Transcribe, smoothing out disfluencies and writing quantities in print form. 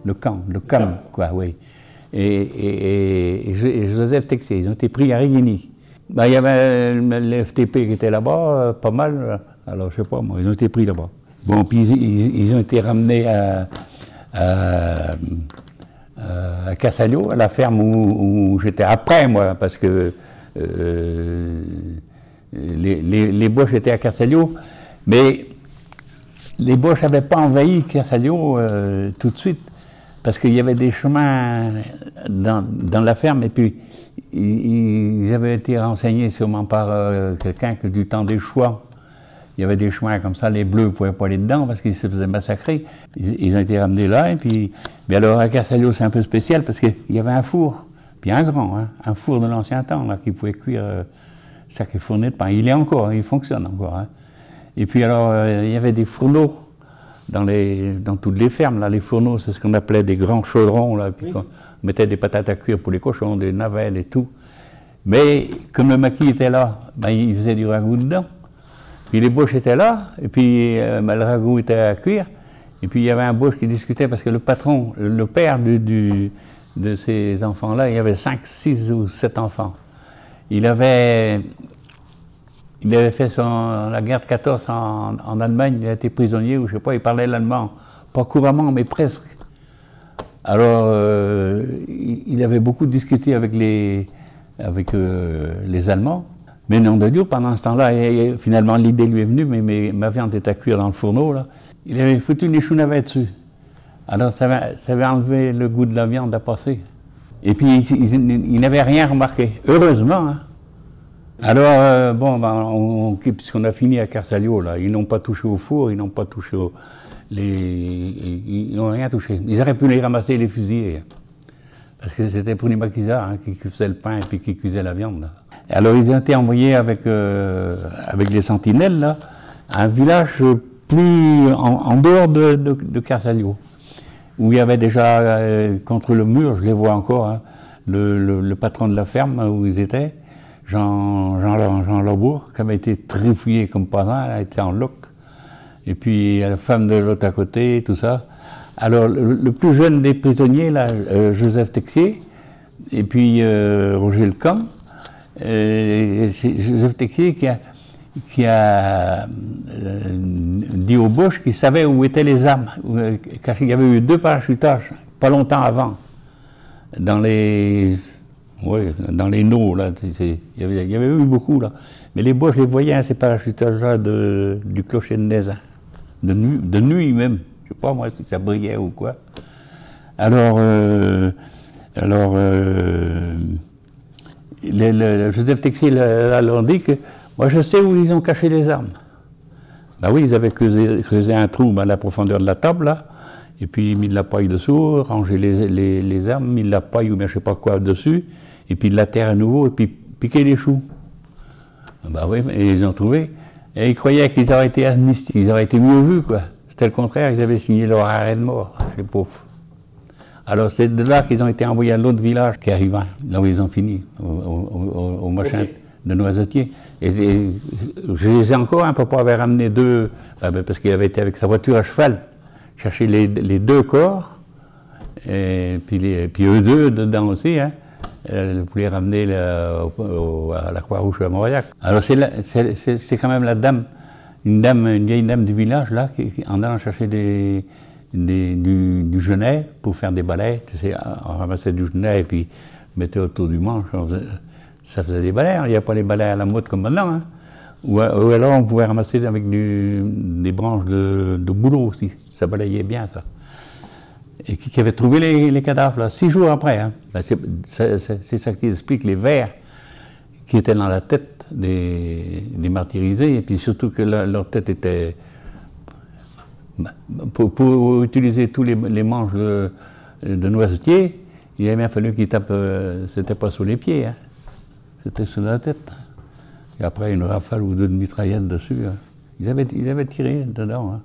le camp, quoi, oui. Et Joseph Texier, ils ont été pris à Rigny. Ben, il y avait le FTP qui était là-bas, pas mal, alors je sais pas, moi, ils ont été pris là-bas. Bon, puis ils ont été ramenés à Cassalio, à la ferme où j'étais après, moi, parce que les Boches étaient à Cassalio, mais les Boches n'avaient pas envahi Cassalio tout de suite, parce qu'il y avait des chemins dans la ferme, et puis ils avaient été renseignés sûrement par quelqu'un que du temps des Chouans. Il y avait des chemins comme ça, les Bleus ne pouvaient pas aller dedans parce qu'ils se faisaient massacrer. Ils ont été ramenés là, et puis... Mais alors à Cassalio, c'est un peu spécial parce qu'il y avait un four, puis un grand, hein, un four de l'ancien temps, là, qui pouvait cuire chaque fournées de pain. Il est encore, il fonctionne encore. Hein. Et puis alors, il y avait des fourneaux dans toutes les fermes, là. Les fourneaux, c'est ce qu'on appelait des grands chaudrons, là, puis on mettait des patates à cuire pour les cochons, des navelles et tout. Mais comme le maquis était là, ben, il faisait du ragoût dedans. Puis les Boches étaient là, et puis le ragoût était à cuire. Et puis il y avait un Boche qui discutait parce que le patron, le père de ces enfants-là, il y avait 5, 6 ou 7 enfants. Il avait fait la guerre de 14 en Allemagne, il a été prisonnier, ou je sais pas, il parlait l'allemand, pas couramment, mais presque. Alors, il avait beaucoup discuté avec les Allemands. Mais nom de Dieu, pendant ce temps-là, finalement l'idée lui est venue, mais ma viande était à cuire dans le fourneau, là. Il avait foutu les choux navets dessus. Alors ça avait enlevé le goût de la viande à passer. Et puis il n'avait rien remarqué, heureusement. Hein. Alors, puisqu'on a fini à Cassalio, là, ils n'ont pas touché au four, ils n'ont pas touché ils n'ont rien touché. Ils auraient pu les ramasser et les fusiller. Parce que c'était pour les maquisards, hein, qui faisaient le pain et puis qui cuisaient la viande. Là. Alors ils ont été envoyés avec les sentinelles là, à un village plus en dehors de Cassalio, où il y avait déjà contre le mur, je les vois encore, hein, le patron de la ferme où ils étaient, Jean Labour, qui avait été trifouillé comme pas un, elle a été en loc, et puis la femme de l'autre à côté, tout ça. Alors le plus jeune des prisonniers, là, Joseph Texier, et puis Roger Lecamp. C'est Joseph Texier qui a dit aux Boches qu'il savait où étaient les armes. Il y avait eu 2 parachutages, pas longtemps avant, dans les Naux, là. Il y avait eu beaucoup, là. Mais les Boches les voyaient, hein, ces parachutages-là, du clocher de Nézin, de nuit même. Je ne sais pas, moi, si ça brillait ou quoi. Alors Joseph Texier leur dit que moi je sais où ils ont caché les armes. Ben oui, ils avaient creusé un trou à la profondeur de la table, là, et puis mis de la paille dessous, rangé les armes, mis de la paille ou bien je sais pas quoi dessus, et puis de la terre à nouveau, et puis piqué les choux. Ben oui, et ils ont trouvé. Et ils croyaient qu'ils auraient été amnistiés, qu'ils auraient été mieux vus, quoi. C'était le contraire, ils avaient signé leur arrêt de mort, les pauvres. Alors c'est de là qu'ils ont été envoyés à l'autre village qui arriva, là où ils ont fini, au machin de Noisetier. Et je les ai encore, un papa avait ramené 2, parce qu'il avait été avec sa voiture à cheval, chercher les 2 corps, et puis eux 2 dedans aussi, hein, pour les ramener à la Croix-Rouge à Mauriac. Alors c'est quand même la dame, une vieille dame du village, là, qui en allant chercher du genêt pour faire des balais, tu sais, on ramassait du genêt et puis mettait autour du manche, ça faisait des balais, il n'y a pas les balais à la mode comme maintenant, hein. Ou alors on pouvait ramasser avec des branches de bouleau aussi, ça balayait bien ça. Et qui avait trouvé les cadavres là, 6 jours après, hein. Ben, c'est ça qui explique les vers qui étaient dans la tête des martyrisés, et puis surtout que leur tête était... Pour utiliser tous les manches de Noisetier, il a bien fallu qu'ils tapent, c'était pas sur les pieds, hein. C'était sur la tête. Et après une rafale ou 2 de mitraillettes dessus, hein. Ils avaient tiré dedans. Hein.